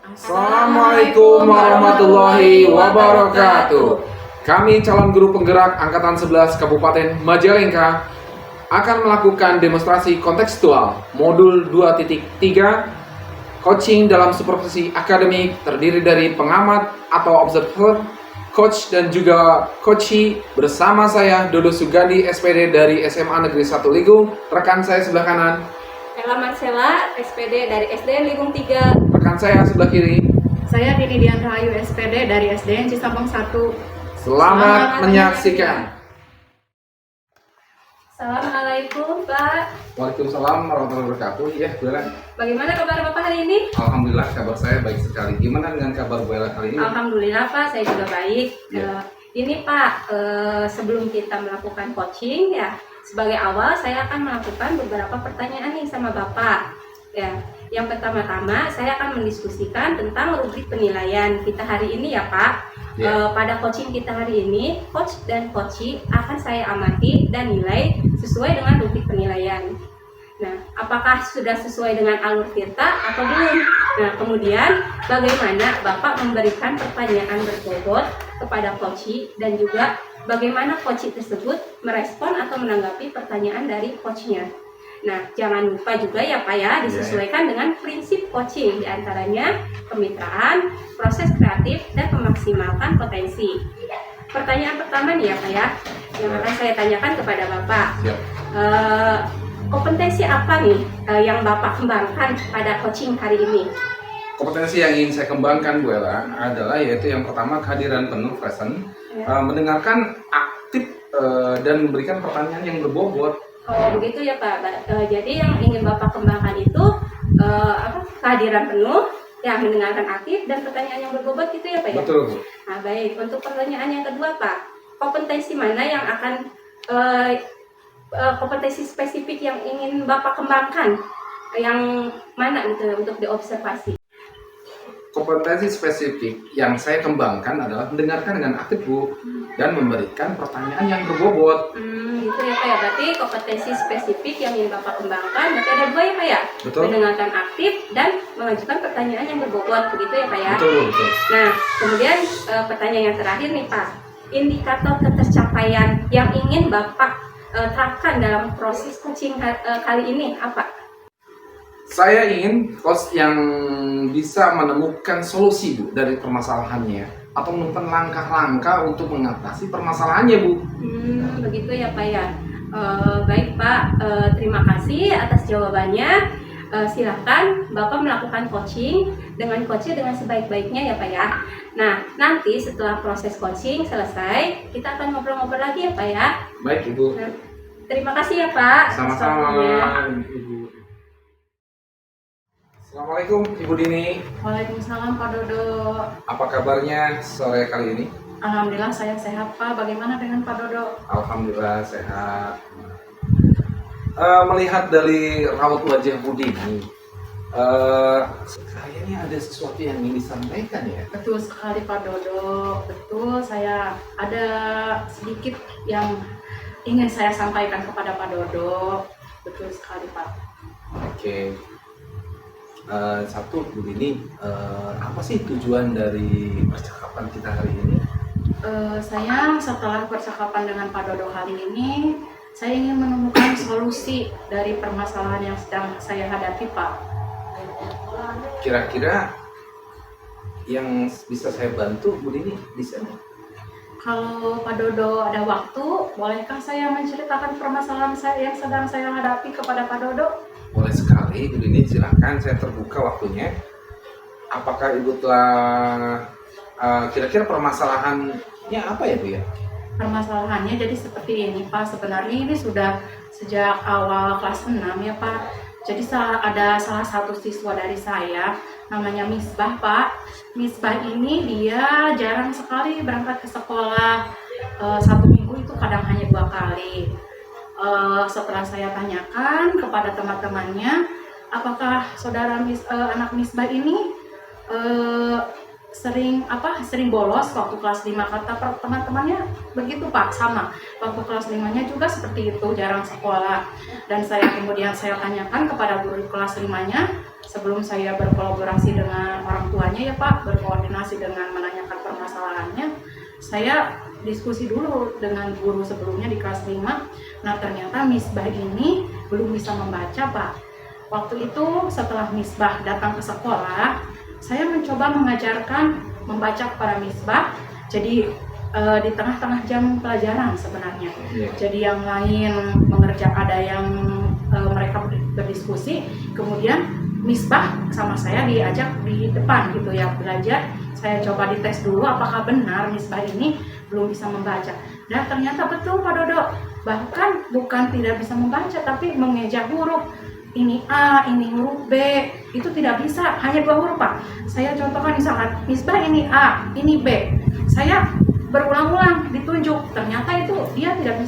Assalamualaikum warahmatullahi wabarakatuh. Kami calon guru penggerak Angkatan 11 Kabupaten Majalengka akan melakukan demonstrasi kontekstual modul 2.3 coaching dalam supervisi akademik terdiri dari pengamat atau observer, coach dan juga coachee bersama saya Dodo Sugandi SPD dari SMA Negeri 1 Ligung, rekan saya sebelah kanan Ella Marcella, SPD dari SDN Ligung 3. rekan saya sebelah kiri. Saya Dini Dian Rahayu, SPD dari SDN Cisambang 1. Selamat menyaksikan. Assalamualaikum Pak. Waalaikumsalam warahmatullahi wabarakatuh. Ya, Bu Ella. Bagaimana kabar Bapak hari ini? Alhamdulillah kabar saya baik sekali. Gimana dengan kabar Bu Ella kali ini? Alhamdulillah Pak, saya juga baik. Ya. Ini Pak, sebelum kita melakukan coaching ya, sebagai awal saya akan melakukan beberapa pertanyaan nih sama Bapak. Ya, yang pertama-tama saya akan mendiskusikan tentang rubrik penilaian kita hari ini ya Pak. Ya. Pada coaching kita hari ini, coach dan coachee akan saya amati dan nilai sesuai dengan rubrik penilaian. Nah, apakah sudah sesuai dengan alur Tirta atau belum? Nah, kemudian bagaimana Bapak memberikan pertanyaan berbobot kepada coachee dan juga bagaimana coachee tersebut merespon atau menanggapi pertanyaan dari coachnya. Nah, jangan lupa juga ya Pak ya, disesuaikan dengan prinsip coaching, diantaranya kemitraan, proses kreatif, dan memaksimalkan potensi. Pertanyaan pertama nih ya Pak ya, yang akan saya tanyakan kepada Bapak. Siap. Kompetensi apa nih yang Bapak kembangkan pada coaching hari ini? Kompetensi yang ingin saya kembangkan Bu Ella adalah yaitu yang pertama kehadiran penuh present, mendengarkan aktif dan memberikan pertanyaan yang berbobot. Oh begitu ya Pak. Jadi yang ingin Bapak kembangkan itu kehadiran penuh, ya mendengarkan aktif dan pertanyaan yang berbobot gitu ya Pak ya? Betul Bu. Nah baik, untuk pertanyaan yang kedua Pak, kompetensi mana yang akan kompetensi spesifik yang ingin Bapak kembangkan, yang mana gitu untuk diobservasi? Kompetensi spesifik yang saya kembangkan adalah mendengarkan dengan aktif Bu dan memberikan pertanyaan yang berbobot. Gitu ya Pak ya, berarti kompetensi spesifik yang ingin Bapak kembangkan berarti ada dua ya Pak ya? Betul. Mendengarkan aktif dan mengajukan pertanyaan yang berbobot, begitu ya Pak ya? Betul. Nah, kemudian pertanyaan yang terakhir nih Pak, indikator ketercapaian yang ingin Bapak terapkan dalam proses coaching kali ini apa? Saya ingin coach yang bisa menemukan solusi Bu dari permasalahannya atau menemukan langkah-langkah untuk mengatasi permasalahannya Bu. Begitu ya Pak ya. Baik Pak, terima kasih atas jawabannya. Silahkan Bapak melakukan coaching dengan coachnya dengan sebaik-baiknya ya Pak ya. Nah, nanti setelah proses coaching selesai, kita akan ngobrol-ngobrol lagi ya Pak ya. Baik Ibu. Nah, terima kasih ya Pak. Sama-sama waktunya. Ibu. Assalamualaikum Ibu Dini. Waalaikumsalam Pak Dodo. Apa kabarnya sore kali ini? Alhamdulillah saya sehat Pak. Bagaimana dengan Pak Dodo? Alhamdulillah sehat. Melihat dari raut wajah Bu Dini, kayaknya ada sesuatu yang ingin disampaikan ya. Betul sekali Pak Dodo. Betul, saya ada sedikit yang ingin saya sampaikan kepada Pak Dodo. Betul sekali Pak. Oke. Satu Bu Dini, apa sih tujuan dari percakapan kita hari ini? Saya setelah percakapan dengan Pak Dodo hari ini, saya ingin menemukan solusi dari permasalahan yang sedang saya hadapi Pak. Kira-kira yang bisa saya bantu Bu Dini di sana? Kalau Pak Dodo ada waktu, bolehkah saya menceritakan permasalahan saya yang sedang saya hadapi kepada Pak Dodo? Boleh sekali Bu Dini, silakan, saya terbuka waktunya. Apakah Ibu telah kira-kira permasalahannya apa ya Bu ya? Permasalahannya jadi seperti ini Pak, sebenarnya ini sudah sejak awal kelas 6 ya Pak. Jadi ada salah satu siswa dari saya, namanya Misbah Pak. Misbah ini dia jarang sekali berangkat ke sekolah, 1 minggu itu kadang hanya 2 kali. Setelah saya tanyakan kepada teman-temannya, apakah anak Misbah ini sering bolos waktu kelas 5, kata teman-temannya begitu Pak, sama waktu kelas 5-nya juga seperti itu, jarang sekolah. Dan kemudian saya tanyakan kepada guru kelas 5-nya, sebelum saya berkolaborasi dengan orang tuanya ya Pak, berkoordinasi dengan menanyakan permasalahannya, saya diskusi dulu dengan guru sebelumnya di kelas 5. Nah ternyata Misbah ini belum bisa membaca Pak. Waktu itu setelah Misbah datang ke sekolah, saya mencoba mengajarkan membaca kepada Misbah. Jadi di tengah-tengah jam pelajaran sebenarnya. Jadi yang lain ada yang mereka berdiskusi, kemudian Misbah sama saya diajak di depan gitu ya belajar. Saya coba dites dulu apakah benar Misbah ini belum bisa membaca. Dan ternyata betul Pak Dodo, bahkan bukan tidak bisa membaca tapi mengeja huruf. Ini A, ini huruf B, itu tidak bisa, hanya 2 huruf Pak. Saya contohkan misalkan Misbah ini A, ini B. Saya berulang-ulang ditunjuk, ternyata itu dia tidak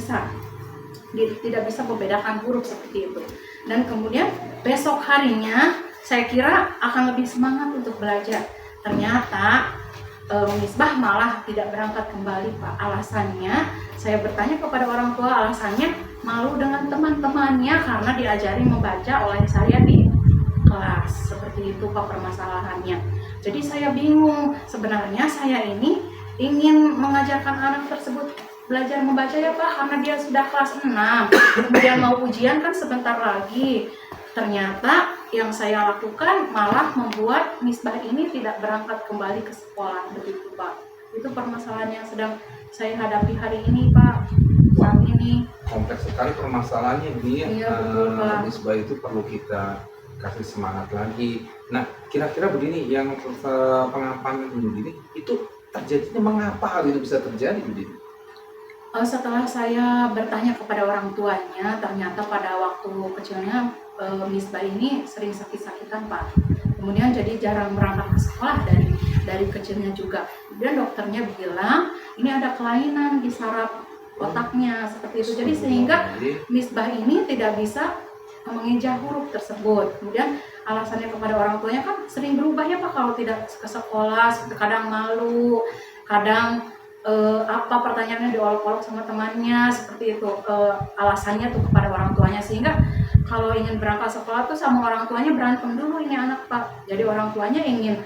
bisa membedakan huruf seperti itu. Dan kemudian besok harinya saya kira akan lebih semangat untuk belajar. Ternyata Misbah malah tidak berangkat kembali Pak. Alasannya, saya bertanya kepada orang tua, alasannya malu dengan teman-temannya karena diajari membaca oleh saya di kelas. Seperti itu Pak permasalahannya. Jadi saya bingung, sebenarnya saya ini ingin mengajarkan anak tersebut belajar membaca ya Pak, karena dia sudah kelas 6, kemudian mau ujian kan sebentar lagi. Ternyata yang saya lakukan malah membuat Misbah ini tidak berangkat kembali ke sekolah, begitu Pak. Itu permasalahan yang sedang saya hadapi hari ini Pak, saat ini. Kompleks sekali permasalahannya ini. Iya, betul, Pak. Misbah itu perlu kita kasih semangat lagi. Nah, kira-kira begini, yang pengapanan begini itu terjadinya mengapa hal itu bisa terjadi begini? Setelah saya bertanya kepada orang tuanya, ternyata pada waktu kecilnya Misbah ini sering sakit-sakitan Pak. Kemudian jadi jarang berangkat ke sekolah dari kecilnya juga. Kemudian dokternya bilang ini ada kelainan di saraf otaknya seperti itu. Jadi sehingga Misbah ini tidak bisa mengeja huruf tersebut. Kemudian alasannya kepada orang tuanya kan sering berubah ya Pak kalau tidak ke sekolah, kadang malu, kadang apa pertanyaannya diolok-olok sama temannya seperti itu, alasannya tuh kepada orang tuanya, sehingga kalau ingin berangkat sekolah tuh sama orang tuanya berantem dulu ini anak Pak. Jadi orang tuanya ingin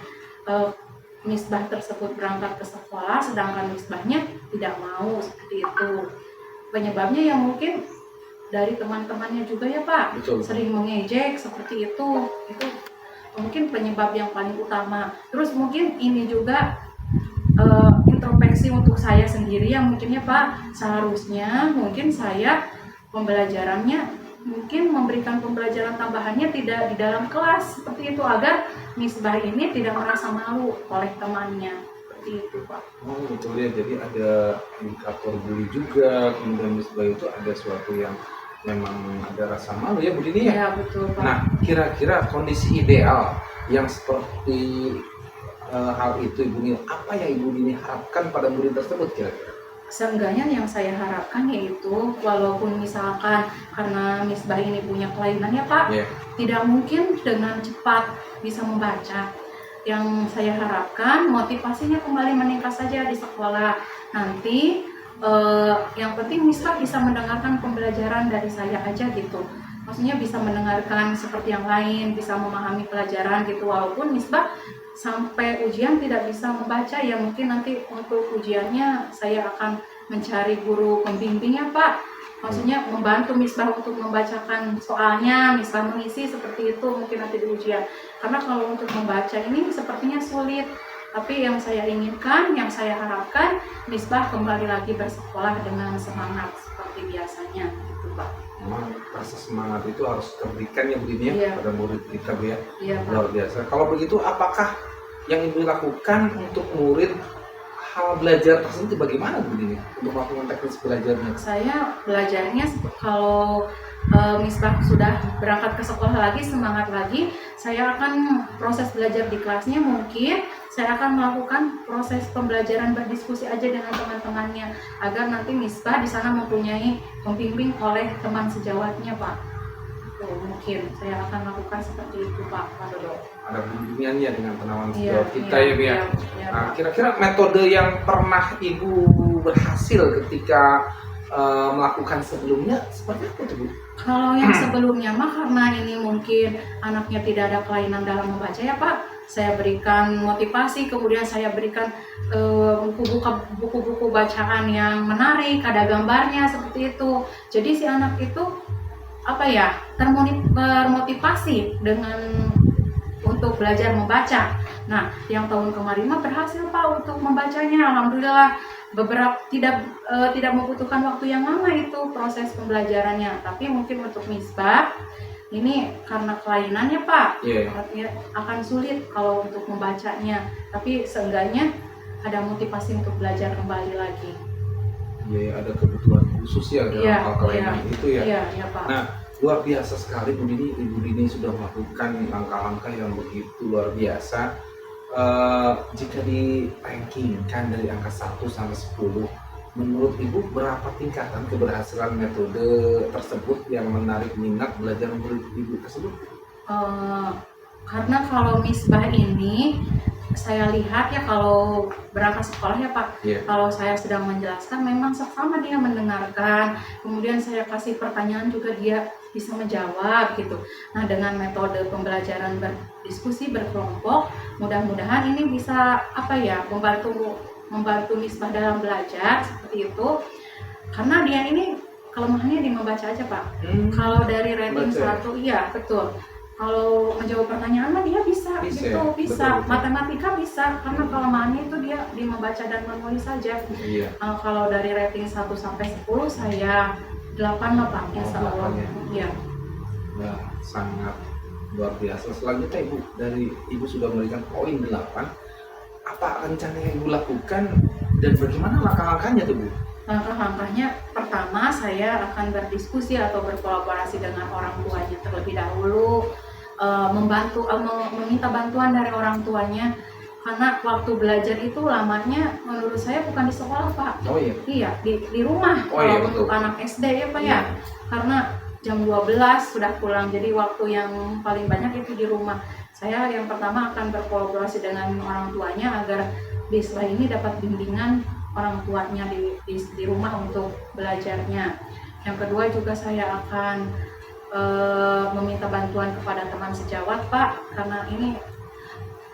Misbah tersebut berangkat ke sekolah sedangkan Misbahnya tidak mau seperti itu. Penyebabnya yang mungkin dari teman-temannya juga ya Pak. Betul. Sering mengejek seperti itu mungkin penyebab yang paling utama. Terus mungkin ini juga introspeksi untuk saya sendiri yang mungkinnya Pak, seharusnya mungkin saya pembelajarannya mungkin memberikan pembelajaran tambahannya tidak di dalam kelas seperti itu agar Misbah ini tidak merasa malu oleh temannya seperti itu Pak. Oh betul ya, jadi ada indikator bully juga, kemudian Misbah itu ada sesuatu yang memang ada rasa malu ya begini ya? Iya betul Pak. Nah kira-kira kondisi ideal yang seperti hal itu Ibu Nil, apa yang Ibu Nil harapkan pada murid tersebut kira-kira? Seenggaknya yang saya harapkan yaitu walaupun misalkan karena Misbah ini punya kelainan ya Pak, tidak mungkin dengan cepat bisa membaca. Yang saya harapkan motivasinya kembali meningkat saja di sekolah. Nanti yang penting Misbah bisa mendengarkan pembelajaran dari saya aja gitu. Maksudnya bisa mendengarkan seperti yang lain, bisa memahami pelajaran gitu. Walaupun Misbah sampai ujian tidak bisa membaca ya, mungkin nanti untuk ujiannya saya akan mencari guru pembimbingnya Pak. Maksudnya membantu Misbah untuk membacakan soalnya, Misbah mengisi seperti itu mungkin nanti di ujian. Karena kalau untuk membaca ini sepertinya sulit. Tapi yang saya inginkan, yang saya harapkan Misbah kembali lagi bersekolah dengan semangat seperti biasanya gitu Pak. Memang rasa semangat itu harus terberikan ya begini ya pada murid kita Bu ya. Iya, luar biasa. Kalau begitu apakah yang Ibu lakukan untuk murid hal belajar tersebut bagaimana begini untuk melakukan teknis belajarnya? Saya belajarnya kalau Misbah sudah berangkat ke sekolah lagi, semangat lagi, saya akan proses belajar di kelasnya mungkin saya akan melakukan proses pembelajaran berdiskusi aja dengan teman-temannya agar nanti Misbah di sana mempunyai pembimbing oleh teman sejawatnya Pak. Mungkin saya akan lakukan seperti itu Pak Dodo. Ada bimbingannya dengan teman Iya, kita iya, ya Bu ya. Iya, Nah, kira-kira metode yang pernah Ibu berhasil ketika melakukan sebelumnya seperti apa tuh Bu? Kalau yang sebelumnya mah karena ini mungkin anaknya tidak ada kelainan dalam membaca ya Pak, saya berikan motivasi, kemudian saya berikan buku-buku bacaan yang menarik, ada gambarnya seperti itu. Jadi si anak itu apa ya, termotivasi dengan untuk belajar membaca. Nah, yang tahun kemarin mah berhasil Pak untuk membacanya, alhamdulillah. Tidak membutuhkan waktu yang lama itu proses pembelajarannya, tapi mungkin untuk Misbah ini karena kelainannya Pak, artinya akan sulit kalau untuk membacanya, tapi seenggaknya ada motivasi untuk belajar kembali lagi. Iya, ada kebutuhan khusus ya dalam hal kelainan itu ya. Iya Pak. Nah, luar biasa sekali Bu Dini. Ibu Dini sudah melakukan langkah-langkah yang begitu luar biasa. Jika di rankingkan dari angka 1 sampai 10, menurut Ibu berapa tingkatan keberhasilan metode tersebut yang menarik minat belajar menurut Ibu tersebut? Karena kalau Misbah ini saya lihat ya, kalau berangkat sekolah ya Pak, kalau saya sedang menjelaskan memang sama dia mendengarkan, kemudian saya kasih pertanyaan juga dia bisa menjawab gitu. Nah, dengan metode pembelajaran berdiskusi berkelompok, mudah-mudahan ini bisa apa ya, membantu Misbah dalam belajar seperti itu. Karena dia ini kelemahannya di membaca aja Pak. Kalau dari rating 1 iya betul. Kalau menjawab pertanyaan mah dia bisa gitu, bisa. Betul. Matematika bisa, karena kelemahannya itu dia di membaca dan menulis saja. Kalau dari rating 1 sampai 10 saya 8 lah Pak, insya Allah. Iya. Nah, sangat luar biasa. Selanjutnya Ibu, dari Ibu sudah memberikan poin 8. Apa rencana yang Ibu lakukan dan bagaimana langkah-langkahnya tuh Bu? Langkah-langkahnya, pertama saya akan berdiskusi atau berkolaborasi dengan orang tuanya terlebih dahulu, meminta bantuan dari orang tuanya, karena waktu belajar itu lamanya menurut saya bukan di sekolah Pak. Iya, di rumah. Kalau untuk anak SD ya Pak ya, karena jam 12 sudah pulang, jadi waktu yang paling banyak itu di rumah. Saya yang pertama akan berkolaborasi dengan orang tuanya agar Misbah ini dapat bimbingan orang tuanya di rumah untuk belajarnya. Yang kedua juga saya akan meminta bantuan kepada teman sejawat Pak, karena ini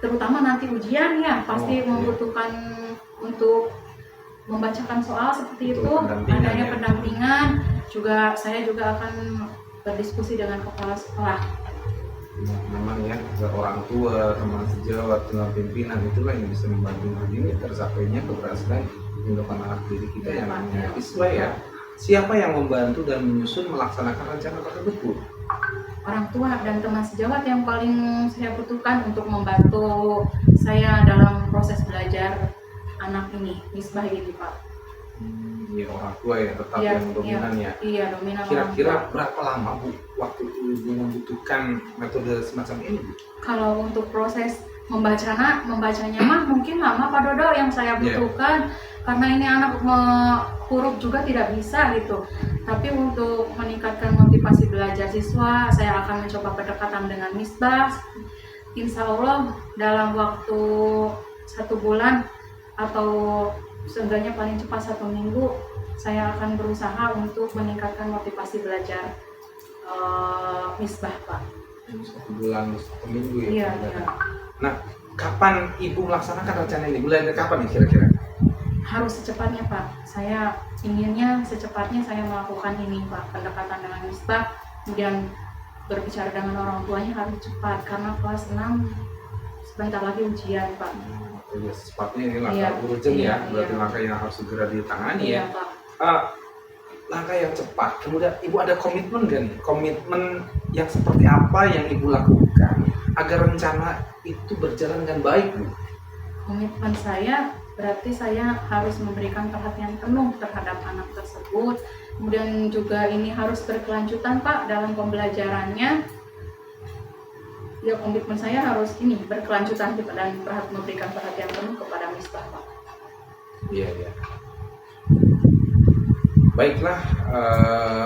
terutama nanti ujian ya pasti membutuhkan untuk membacakan soal seperti itu, adanya pendampingan. Juga saya juga akan berdiskusi dengan kepala sekolah. Memang ya, orang tua, teman sejawat, dengan pimpinan itulah yang bisa membantu ini tersapainya keberhasilan untuk anak didik kita yang namanya Misbah ya. Siapa yang membantu dan menyusun melaksanakan rencana tersebut Bu? Orang tua dan teman sejawat yang paling saya butuhkan untuk membantu saya dalam proses belajar anak ini, Misbah ini Pak. Iya, orang tua ya tetap yang dominan ya. Iya, dominan. Kira-kira berapa lama Bu waktu Ibu membutuhkan metode semacam ini Bu? Kalau untuk proses membacanya mah mungkin lama Pak Dodo yang saya butuhkan, karena ini anak huruf juga tidak bisa gitu. Tapi untuk meningkatkan motivasi belajar siswa, saya akan mencoba pendekatan dengan Misbah. Insya Allah dalam waktu 1 bulan atau seenggaknya paling cepat 1 minggu, saya akan berusaha untuk meningkatkan motivasi belajar Misbah Pak. 1 bulan, 1 minggu ya? Iya. Nah, kapan Ibu melaksanakan rencana ini? Bulan kapan nih kira-kira? Harus secepatnya Pak. Saya inginnya secepatnya saya melakukan ini Pak, pendekatan dengan Misbah, kemudian berbicara dengan orang tuanya harus cepat, karena kelas 6 sebentar lagi ujian Pak. Ya, secepatnya ini langkah urgent ya, berarti langkah yang harus segera ditangani ya. Pak. Langkah yang cepat, kemudian Ibu ada komitmen kan? Komitmen yang seperti apa yang Ibu lakukan agar rencana itu berjalan dengan baik Bu? Komitmen saya berarti saya harus memberikan perhatian penuh terhadap anak tersebut, kemudian juga ini harus berkelanjutan Pak dalam pembelajarannya. Ya, komitmen saya harus ini berkelanjutan dan memberikan perhatian penuh kepada Misbah Pak. Iya. Baiklah,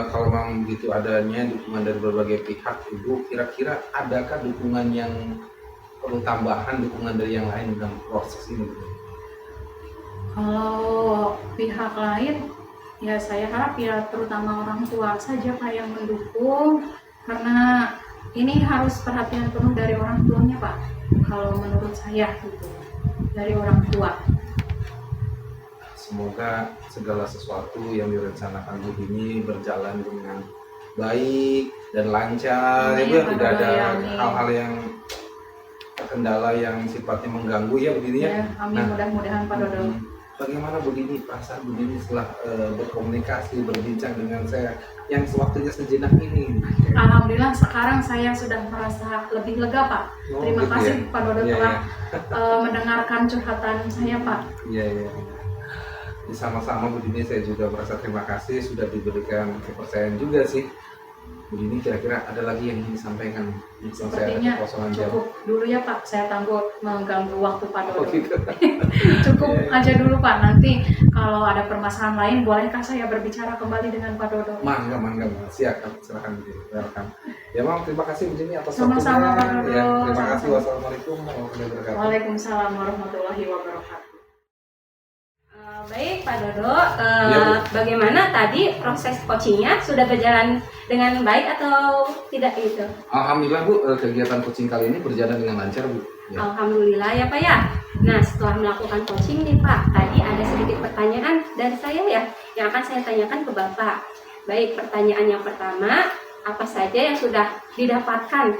kalau memang begitu adanya dukungan dari berbagai pihak Ibu, kira-kira adakah dukungan yang perlu tambahan, dukungan dari yang lain dalam proses ini Bu? Kalau pihak lain Ya saya harap ya terutama orang tua saja Pak yang mendukung, karena ini harus perhatian penuh dari orang tuanya Pak. Kalau menurut saya gitu, dari orang tua. Semoga segala sesuatu yang direncanakan Bu Dini berjalan dengan baik dan lancar. Amin, Ya, Bu, Pak tidak Dodo, ada ya, amin. hal-hal yang kendala yang sifatnya mengganggu ya Bu Dini ya. Ya, amin, mudah-mudahan Pak Dodo. Bagaimana Bu Dini, perasaan Bu Dini setelah berkomunikasi, berbincang dengan saya yang sewaktunya sejenak ini? Alhamdulillah sekarang saya sudah merasa lebih lega Pak. Oh, Terima gitu kasih ya? Pak Dodo Iya, telah mendengarkan curhatan saya Pak. Iya, iya. Sama-sama Bu Dini, saya juga merasa terima kasih sudah diberikan kepercayaan juga sih. Bu Dini, kira-kira ada lagi yang ingin disampaikan? Sepertinya cukup dulu ya Pak, saya takut mengganggu waktu Pak Dodo. Oh, gitu. Cukup Iya, iya. aja dulu Pak, nanti kalau ada permasalahan lain bolehkah saya berbicara kembali dengan Pak Dodo? Mangga, siap, silakan Bu Dini, welcome. Ya Mam, terima kasih Bu Dini atas Sama-sama, waktunya. Pak Dodo. Ya, terima kasih. Sama-sama. Wassalamualaikum warahmatullahi wabarakatuh. Waalaikumsalam warahmatullahi wabarakatuh. Baik Pak Dodo, Ya, Bu. bagaimana tadi proses coachingnya sudah berjalan dengan baik atau tidak gitu? Alhamdulillah Bu, kegiatan coaching kali ini berjalan dengan lancar Bu. Ya. Alhamdulillah ya Pak ya. Nah setelah melakukan coaching nih Pak, tadi ada sedikit pertanyaan dari saya ya yang akan saya tanyakan ke Bapak. Baik, pertanyaan yang pertama, apa saja yang sudah didapatkan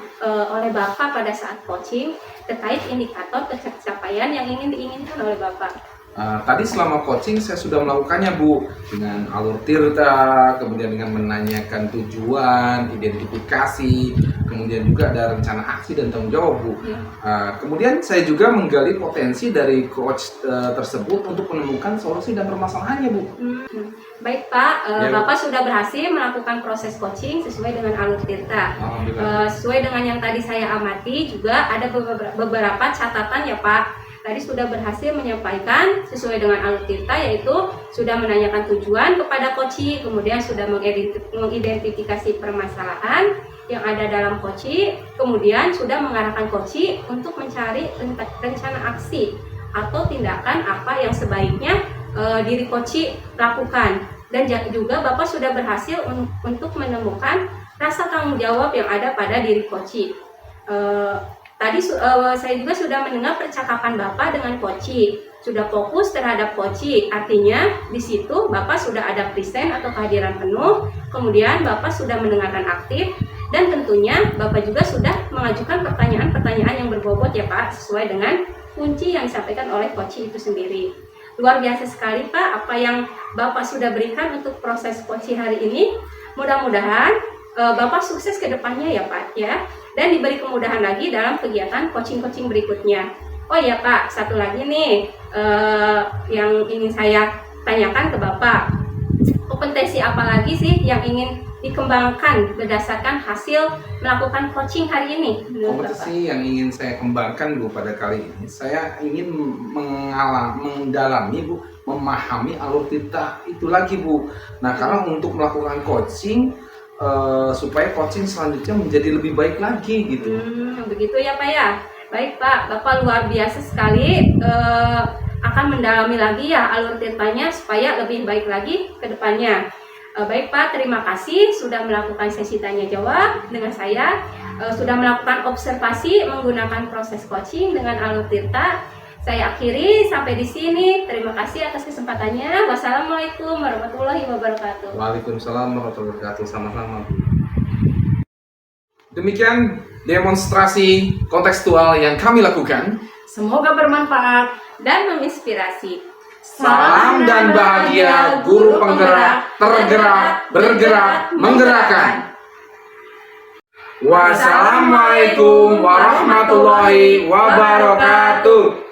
oleh Bapak pada saat coaching terkait indikator pencapaian yang ingin diinginkan oleh Bapak? Tadi selama coaching saya sudah melakukannya Bu, dengan alur tirta, kemudian dengan menanyakan tujuan, identifikasi, kemudian juga ada rencana aksi dan tanggung jawab Bu. Ya. Kemudian saya juga menggali potensi dari coach tersebut untuk menemukan solusi dan permasalahannya Bu. Baik Pak, Ya, Bu. Bapak sudah berhasil melakukan proses coaching sesuai dengan alur tirta. Alhamdulillah. Sesuai dengan yang tadi saya amati juga ada beberapa catatan ya Pak. Tadi sudah berhasil menyampaikan sesuai dengan alur tirta, yaitu sudah menanyakan tujuan kepada coaching, kemudian sudah mengidentifikasi permasalahan yang ada dalam coaching, kemudian sudah mengarahkan coaching untuk mencari rencana aksi atau tindakan apa yang sebaiknya diri coaching lakukan. Dan juga Bapak sudah berhasil untuk menemukan rasa tanggung jawab yang ada pada diri coaching. Tadi saya juga sudah mendengar percakapan Bapak dengan coaching, sudah fokus terhadap coaching, artinya di situ Bapak sudah ada present atau kehadiran penuh, kemudian Bapak sudah mendengarkan aktif, dan tentunya Bapak juga sudah mengajukan pertanyaan-pertanyaan yang berbobot ya Pak, sesuai dengan kunci yang disampaikan oleh coaching itu sendiri. Luar biasa sekali Pak, apa yang Bapak sudah berikan untuk proses coaching hari ini. Mudah-mudahan Bapak sukses ke depannya ya Pak ya, dan diberi kemudahan lagi dalam kegiatan coaching-coaching berikutnya. Oh iya Pak, satu lagi nih yang ingin saya tanyakan ke Bapak. Kompetensi apa lagi sih yang ingin dikembangkan berdasarkan hasil melakukan coaching hari ini? Kompetensi yang ingin saya kembangkan Bu pada kali ini, saya ingin mendalami Bu, memahami alur tirta itu lagi Bu. Nah, karena untuk melakukan coaching supaya coaching selanjutnya menjadi lebih baik lagi gitu. Begitu ya Pak ya. Baik Pak, Bapak luar biasa sekali, akan mendalami lagi ya alur tirtanya supaya lebih baik lagi ke depannya. Baik Pak, terima kasih sudah melakukan sesi tanya jawab dengan saya, sudah melakukan observasi menggunakan proses coaching dengan alur tirta. Saya akhiri sampai di sini. Terima kasih atas kesempatannya. Wassalamualaikum warahmatullahi wabarakatuh. Waalaikumsalam warahmatullahi wabarakatuh. Sama-sama. Demikian demonstrasi kontekstual yang kami lakukan. Semoga bermanfaat. Dan menginspirasi. Salam dan bahagia guru penggerak, tergerak, bergerak, menggerakkan. Wassalamualaikum warahmatullahi wabarakatuh.